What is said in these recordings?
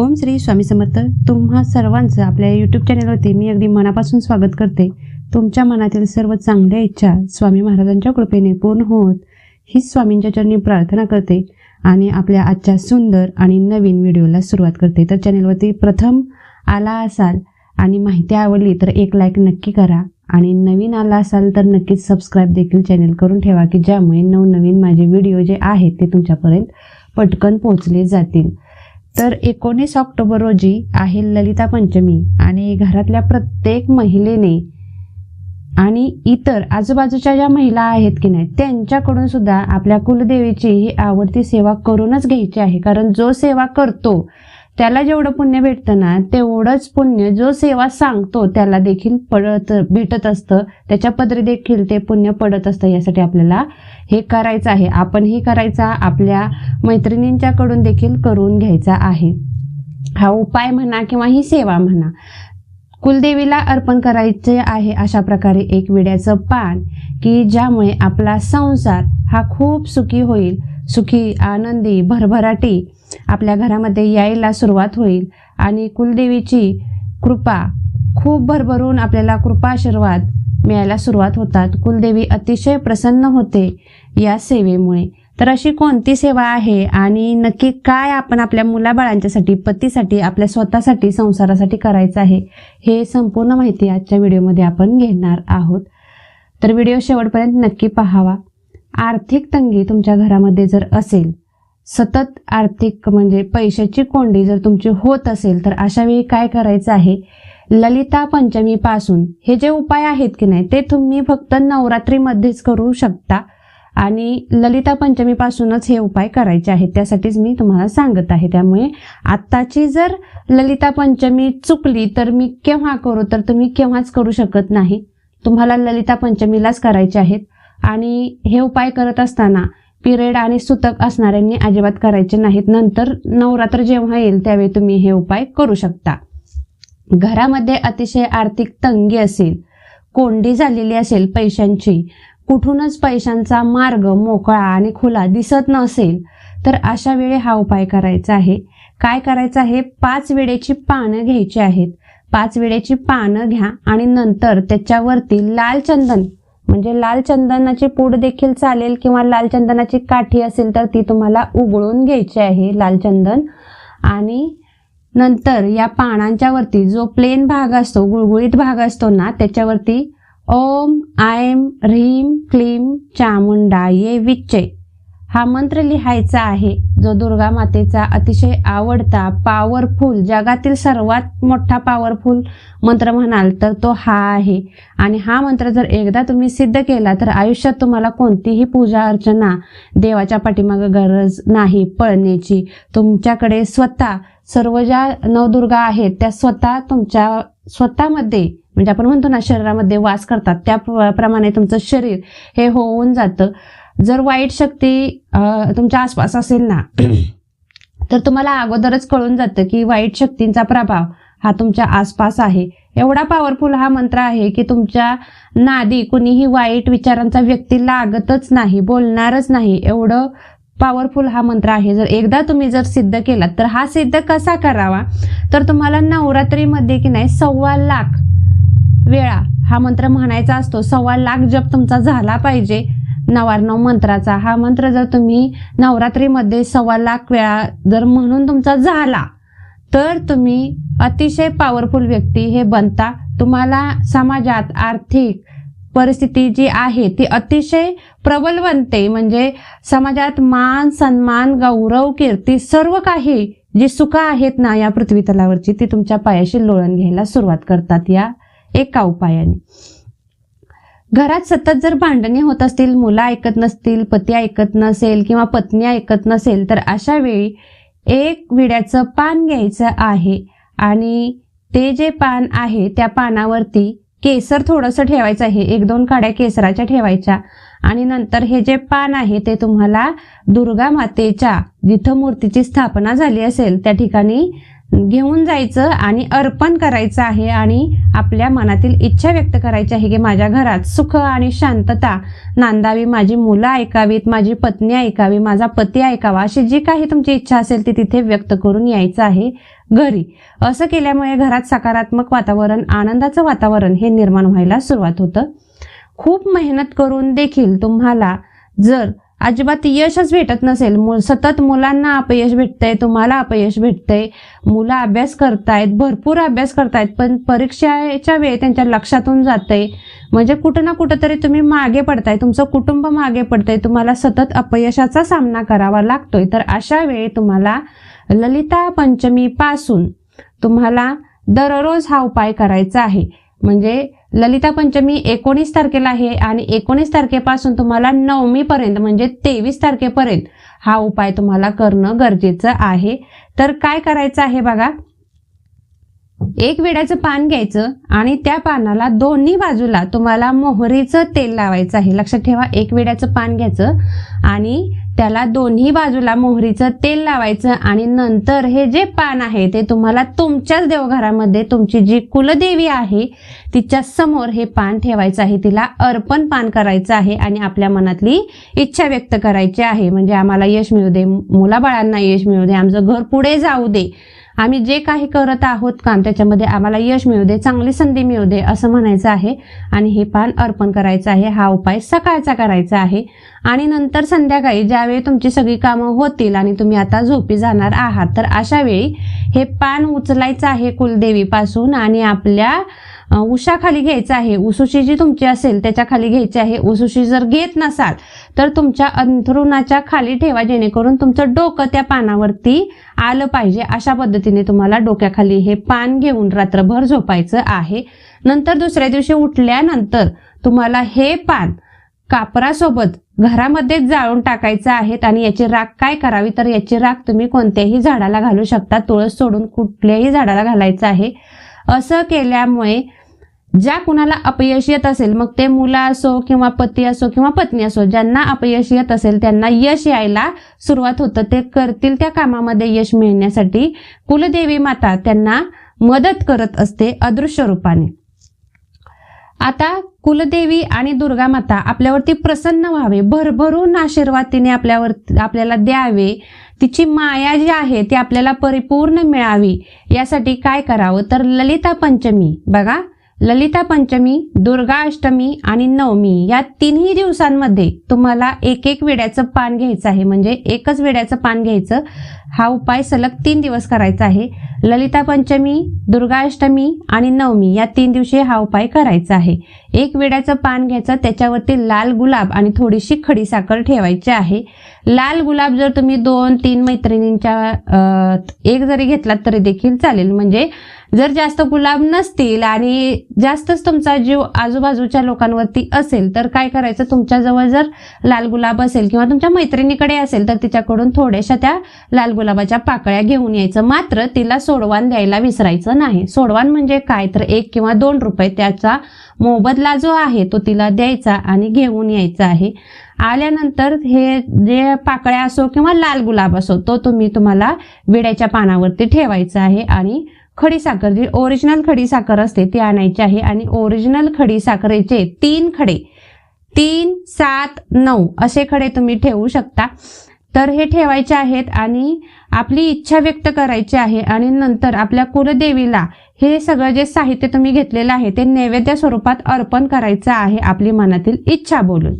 ओम श्री स्वामी समर्थ. तुम्हा सर्वांचं आपल्या यूट्यूब चॅनलवरती मी अगदी मनापासून स्वागत करते. तुमच्या मनातील सर्व चांगल्या इच्छा स्वामी महाराजांच्या कृपेने पूर्ण होत हीच स्वामींच्या चरणी प्रार्थना करते आणि आपल्या आजच्या सुंदर आणि नवीन व्हिडिओला सुरुवात करते. तर चॅनलवरती प्रथम आला असाल आणि माहिती आवडली तर एक लाईक नक्की करा आणि नवीन आला असाल तर नक्कीच सबस्क्राईब देखील चॅनल करून ठेवा की ज्यामुळे नवनवीन माझे व्हिडिओ जे आहेत ते तुमच्यापर्यंत पटकन पोहोचले जातील. तर 19 ऑक्टोबर रोजी आहे ललिता पंचमी आणि घरातल्या प्रत्येक महिलेने आणि इतर आजूबाजूच्या ज्या महिला आहेत की नाही त्यांच्याकडून सुद्धा आपल्या कुलदेवीची ही आवडती सेवा करूनच घ्यायची आहे. कारण जो सेवा करतो त्याला जेवढं पुण्य भेटतं ना तेवढंच पुण्य जो सेवा सांगतो त्याला देखील भेटत असतं, त्याच्या पदरी देखील ते पुण्य पडत असतं. यासाठी आपल्याला हे करायचं आहे, आपणही करायचा, आपल्या मैत्रिणींच्याकडून देखील करून घ्यायचा आहे. हा उपाय म्हणा किंवा ही सेवा म्हणा कुलदेवीला अर्पण करायचे आहे. अशा प्रकारे एक विड्याचं पान की ज्यामुळे आपला संसार हा खूप सुखी होईल, सुखी आनंदी भरभराटी आपल्या घरामध्ये यायला सुरुवात होईल आणि कुलदेवीची कृपा खूप भरभरून आपल्याला कृपा आशीर्वाद मिळायला सुरुवात होतात. कुलदेवी अतिशय प्रसन्न होते या सेवेमुळे. तर अशी कोणती सेवा आहे आणि नक्की काय आपण आपल्या मुलाबाळांच्यासाठी, पतीसाठी, आपल्या स्वतःसाठी, संसारासाठी करायचं आहे हे संपूर्ण माहिती आजच्या व्हिडिओमध्ये आपण घेणार आहोत. तर व्हिडिओ शेवटपर्यंत नक्की पाहावा. आर्थिक तंगी तुमच्या घरामध्ये जर असेल, सतत आर्थिक म्हणजे पैशाची कोंडी जर तुमची होत असेल तर अशा वेळी काय करायचं आहे, ललिता पंचमी पासून हे जे उपाय आहेत की नाही ते तुम्ही फक्त नवरात्रीमध्येच करू शकता आणि ललिता पंचमी पासूनच हे उपाय करायचे आहेत. त्यासाठीच मी तुम्हाला सांगत आहे. त्यामुळे आत्ताची जर ललिता पंचमी चुकली तर मी केव्हा करू, तर तुम्ही केव्हाच करू शकत नाही. तुम्हाला ललिता पंचमीलाच करायचे आहेत आणि हे उपाय करत असताना पिरियड आणि सुतक असणाऱ्यांनी अजिबात करायचे नाहीत. नंतर नवरात्र जेव्हा येईल त्यावेळी तुम्ही हे उपाय करू शकता. घरामध्ये अतिशय आर्थिक तंगी असेल, कोंडी झालेली असेल पैशांची, कुठूनच पैशांचा मार्ग मोकळा आणि खुला दिसत नसेल तर अशा वेळी हा उपाय करायचा आहे. काय करायचं आहे, 5 विड्याची पानं घ्यायची आहेत. 5 विड्याची पानं घ्या आणि नंतर त्याच्यावरती लाल चंदन म्हणजे लाल चंदनाची पूड देखील चालेल किंवा लाल चंदनाची काठी असेल तर ती तुम्हाला उघळून घ्यायची आहे, लाल चंदन. आणि नंतर या पानांच्या वरती जो प्लेन भाग असतो, गुळगुळीत भाग असतो ना, त्याच्यावरती ओम ऐं ह्रीं क्लीं चामुंडाये विच्चे हा मंत्र लिहायचा आहे. जो दुर्गा मातेचा अतिशय आवडता पॉवरफुल, जगातील सर्वात मोठा पॉवरफुल मंत्र म्हणाल तर तो हा आहे. आणि हा मंत्र जर एकदा तुम्ही सिद्ध केला तर आयुष्यात तुम्हाला कोणतीही पूजा अर्चना, देवाच्या पाठीमागे गरज नाही पळण्याची. तुमच्याकडे स्वतः सर्व ज्या नवदुर्गा आहेत त्या स्वतः तुमच्या स्वतःमध्ये म्हणजे आपण म्हणतो ना शरीरामध्ये वास करतात, त्याप्रमाणे तुमचं शरीर हे होऊन जातं. जर वाईट शक्ती तुमच्या आसपास असेल ना तर तुम्हाला अगोदरच कळून जातं की वाईट शक्तींचा प्रभाव हा तुमच्या आसपास आहे. एवढा पॉवरफुल हा मंत्र आहे की तुमच्या नादी कुणीही वाईट विचारांचा व्यक्ती लागतच नाही, बोलणारच नाही. एवढं पॉवरफुल हा मंत्र आहे. जर एकदा तुम्ही जर सिद्ध केलात तर हा सिद्ध कसा करावा, तर तुम्हाला नवरात्रीमध्ये की नाही 1.25 लाख वेळा हा मंत्र म्हणायचा असतो. 1.25 लाख जप तुमचा झाला पाहिजे नवार्णव मंत्राचा. हा मंत्र जर तुम्ही नवरात्रीमध्ये 1.25 लाख वेळा जर म्हणून तुमचा झाला तर तुम्ही अतिशय पॉवरफुल व्यक्ती हे बनता. तुम्हाला समाजात आर्थिक परिस्थिती जी आहे ती अतिशय प्रबल बनते. म्हणजे समाजात मान सन्मान गौरव कीर्ती सर्व काही जी सुख आहेत ना या पृथ्वी तलावरची ती तुमच्या पायाशी लोळण घ्यायला सुरुवात करतात या एका उपायाने. घरात सतत जर भांडणे होत असतील, मुलं ऐकत नसतील, पती ऐकत नसेल किंवा पत्नी ऐकत नसेल तर अशा वेळी एक विड्याचं पान घ्यायचं आहे आणि ते जे पान आहे त्या पानावरती केसर थोडंसं ठेवायचं आहे. 1-2 काड्या केसराच्या ठेवायच्या आणि नंतर हे जे पान आहे ते तुम्हाला दुर्गा मातेच्या जिथं मूर्तीची स्थापना झाली असेल त्या ठिकाणी घेऊन जायचं आणि अर्पण करायचं आहे आणि आपल्या मनातील इच्छा व्यक्त करायची आहे की माझ्या घरात सुख आणि शांतता नांदावी, माझी मुलं ऐकावीत, माझी पत्नी ऐकावी, माझा पती ऐकावा, अशी जी काही तुमची इच्छा असेल ती तिथे व्यक्त करून यायचं आहे घरी. असं केल्यामुळे घरात सकारात्मक वातावरण, आनंदाचं वातावरण हे निर्माण व्हायला सुरुवात होतं. खूप मेहनत करून देखील तुम्हाला जर अजिबात यशच भेटत नसेल, सतत मुलांना अपयश भेटतंय, तुम्हाला अपयश भेटतंय, मुलं अभ्यास करतायत, भरपूर अभ्यास करतायत, पण परीक्षेच्या वेळी त्यांच्या लक्षातून जातंय, म्हणजे कुठं ना कुठं तरी तुम्ही मागे पडताय, तुमचं कुटुंब मागे पडतंय, तुम्हाला सतत अपयशाचा सामना करावा लागतोय, तर अशा वेळी तुम्हाला ललिता पंचमीपासून तुम्हाला दररोज हा उपाय करायचा आहे. म्हणजे ललिता पंचमी 19 तारखेला आहे आणि 19 तारखेपासून तुम्हाला नवमीपर्यंत म्हणजे 23 तारखेपर्यंत हा उपाय तुम्हाला करणं गरजेचं आहे. तर काय करायचं आहे बघा, एक विड्याचं पान घ्यायचं आणि त्या पानाला दोन्ही बाजूला तुम्हाला मोहरीचं तेल लावायचं आहे. लक्षात ठेवा, एक विड्याचं पान घ्यायचं आणि त्याला दोन्ही बाजूला मोहरीचं तेल लावायचं आणि नंतर हे जे पान आहे ते तुम्हाला तुमच्याच देवघरामध्ये तुमची जी कुलदेवी आहे तिच्या समोर हे पान ठेवायचं आहे, तिला अर्पण पान करायचं आहे आणि आपल्या मनातली इच्छा व्यक्त करायची आहे. म्हणजे आम्हाला यश मिळू दे, मुलाबाळांना यश मिळू दे, आमचं घर पुढे जाऊ दे, आम्ही जे काही करत आहोत काम त्याच्यामध्ये आम्हाला यश मिळू दे, चांगली संधी मिळू दे असं म्हणायचं आहे आणि हे पान अर्पण करायचं आहे. हा उपाय सकाळचा करायचा आहे आणि नंतर संध्याकाळी ज्यावेळी तुमची सगळी कामं होतील आणि तुम्ही आता झोपी जाणार आहात तर अशा वेळी हे पान उचलायचं आहे कुलदेवीपासून आणि आपल्या उशाखाली घ्यायचं आहे. उसुशी जी तुमची असेल त्याच्या खाली घ्यायची आहे. उसुशी जर घेत नसाल तर तुमच्या अंथरुणाच्या खाली ठेवा, जेणेकरून तुमचं डोकं त्या पानावरती आलं पाहिजे. अशा पद्धतीने तुम्हाला डोक्याखाली हे पान घेऊन रात्रभर झोपायचं आहे. नंतर दुसऱ्या दिवशी उठल्यानंतर तुम्हाला हे पान कापरासोबत घरामध्ये जाळून टाकायचं आहे आणि याची राख काय करावी तर याची राख तुम्ही कोणत्याही झाडाला घालू शकता, तुळस सोडून कुठल्याही झाडाला घालायचं आहे. असं केल्यामुळे ज्या कुणाला अपयश येत असेल, मग ते मुलं असो किंवा पती असो किंवा पत्नी असो, ज्यांना अपयश येत असेल त्यांना यश यायला सुरुवात होतं. ते करतील त्या कामामध्ये यश मिळण्यासाठी कुलदेवी माता त्यांना मदत करत असते अदृश्य रूपाने. आता कुलदेवी आणि दुर्गा माता आपल्यावरती प्रसन्न व्हावे, भरभरून आशीर्वाद तिने आपल्याला द्यावे, तिची माया जी आहे ती आपल्याला परिपूर्ण मिळावी, यासाठी काय करावं तर ललिता पंचमी बघा, ललिता पंचमी, दुर्गा अष्टमी आणि नवमी या तिन्ही दिवसांमध्ये तुम्हाला एक एक विड्याचं पान घ्यायचं आहे. म्हणजे एकच विड्याचं पान घ्यायचं. हा उपाय सलग 3 दिवस करायचा आहे. ललिता पंचमी, दुर्गा अष्टमी आणि नवमी या 3 दिवशी हा उपाय करायचा आहे. एक विड्याचं पान घ्यायचं, त्याच्यावरती लाल गुलाब आणि थोडीशी खडीसाखर ठेवायची आहे. लाल गुलाब जर तुम्ही 2-3 मैत्रिणींच्या एक जरी घेतलात तरी देखील चालेल. म्हणजे जर जास्त गुलाब नसतील आणि जास्तच तुमचा जीव आजूबाजूच्या लोकांवरती असेल तर काय करायचं, तुमच्याजवळ जर लाल गुलाब असेल किंवा तुमच्या मैत्रिणीकडे असेल तर तिच्याकडून थोड्याशा त्या लाल गुलाबाच्या पाकळ्या घेऊन यायचं. मात्र तिला सोडवान द्यायला विसरायचं नाही. सोडवान म्हणजे काय तर 1 किंवा 2 रुपये त्याचा मोबदला जो आहे तो तिला द्यायचा आणि घेऊन यायचा आहे. आल्यानंतर हे जे पाकळ्या असो किंवा लाल गुलाब असो तो तुम्हाला विड्याच्या पानावरती ठेवायचा आहे आणि खडीसाखर जी ओरिजिनल खडीसाखर असते ती आणायची आहे आणि ओरिजिनल खडीसाखरेचे 3 खडे 3, 7, 9 असे खडे तुम्ही ठेवू शकता. तर हे ठेवायचे आहेत आणि आपली इच्छा व्यक्त करायची आहे आणि नंतर आपल्या कुलदेवीला हे सगळं जे साहित्य तुम्ही घेतलेलं आहे ते नैवेद्य स्वरूपात अर्पण करायचं आहे आपली मनातील इच्छा बोलून.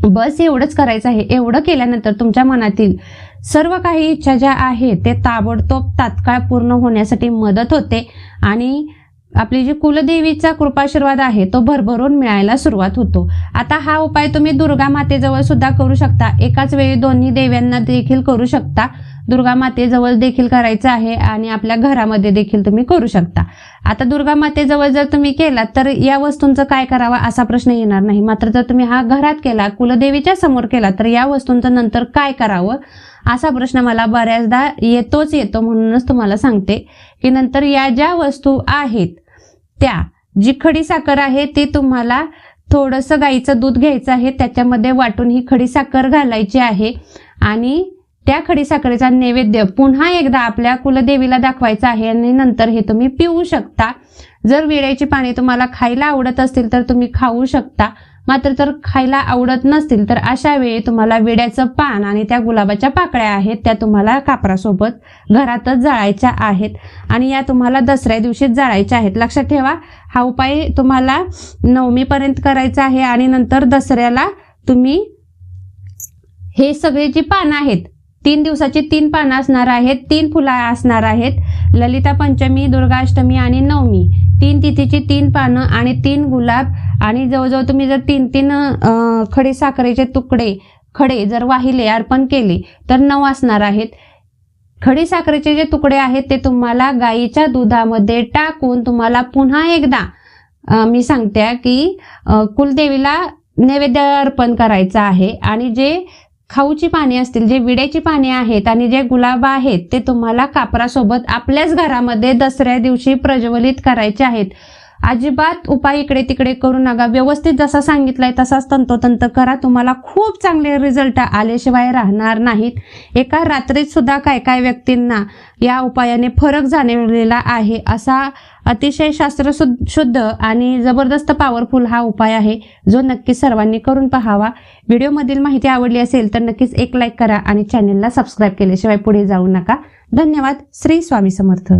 बस एवढंच करायचं आहे. एवढं केल्यानंतर तुमच्या मनातील सर्व काही इच्छा ज्या आहेत ते ताबडतोब तात्काळ पूर्ण होण्यासाठी मदत होते आणि आपली जी कुलदेवीचा कृपाशीर्वाद आहे तो भरभरून मिळायला सुरुवात होतो. आता हा उपाय तुम्ही दुर्गा मातेजवळ सुद्धा करू शकता. एकाच वेळी दोन्ही देव्यांना देखील करू शकता. दुर्गा मातेजवळ देखील करायचं आहे आणि आपल्या घरामध्ये देखील तुम्ही करू शकता. आता दुर्गा मातेजवळ जर तुम्ही केलात तर या वस्तूंचं काय करावं असा प्रश्न येणार नाही. मात्र जर तुम्ही हा घरात केला, कुलदेवीच्या समोर केला तर या वस्तूंचं नंतर काय करावं असा प्रश्न मला बऱ्याचदा येतो. म्हणूनच तुम्हाला सांगते की नंतर या ज्या वस्तू आहेत त्या जी खडीसाखर आहे ती तुम्हाला थोडंसं गाईचं दूध घ्यायचं आहे, त्याच्यामध्ये वाटून ही खडीसाखर घालायची आहे आणि त्या खडीसाखरेचा नैवेद्य पुन्हा एकदा आपल्या कुलदेवीला दाखवायचा आहे आणि नंतर हे तुम्ही पिऊ शकता. जर विड्याची पाने तुम्हाला खायला आवडत असतील तर तुम्ही खाऊ शकता, मात्र जर खायला आवडत नसतील तर अशा वेळी तुम्हाला विड्याचं पान आणि त्या गुलाबाच्या पाकळ्या आहेत त्या तुम्हाला कापरासोबत घरातच जाळायच्या आहेत आणि या तुम्हाला दसऱ्या दिवशीच जाळायच्या आहेत. लक्षात ठेवा, हा उपाय तुम्हाला नवमीपर्यंत करायचा आहे आणि नंतर दसऱ्याला तुम्ही हे सगळे जी पानं आहेत 3 दिवसाची 3 पानं असणार आहेत, 3 फुलं असणार आहेत. ललिता पंचमी, दुर्गाष्टमी आणि नवमी 3 तिथीची 3 पानं आणि 3 गुलाब आणि जवळजवळ तुम्ही जर 3 खडी साखरेचे तुकडे खडे जर वाहिले अर्पण केले तर 9 असणार आहेत. खडी साखरेचे जे तुकडे आहेत ते तुम्हाला गाईच्या दुधामध्ये टाकून तुम्हाला पुन्हा एकदा मी सांगते की कुलदेवीला नैवेद्य अर्पण करायचा आहे आणि जे खाऊची पाने असतील, जे विड्याची पाने आहेत आणि जे गुलाब आहेत ते तुम्हाला कापरासोबत आपल्याच घरामध्ये दसऱ्या दिवशी प्रज्वलित करायचे आहेत. अजिबात उपाय इकडे तिकडे करू नका, व्यवस्थित जसा सांगितलाय तसाच तंतोतंत करा. तुम्हाला खूप चांगले रिझल्ट आल्याशिवाय राहणार नाहीत. एका रात्रीत सुद्धा काय काय व्यक्तींना या उपायाने फरक जाणवलेला आहे. असा अतिशय शास्त्रशुद्ध आणि जबरदस्त पॉवरफुल हा उपाय आहे जो नक्की सर्वांनी करून पाहावा. व्हिडिओमधील माहिती आवडली असेल तर नक्कीच एक लाईक करा आणि चॅनेलला सबस्क्राईब केल्याशिवाय पुढे जाऊ नका. धन्यवाद. श्री स्वामी समर्थ.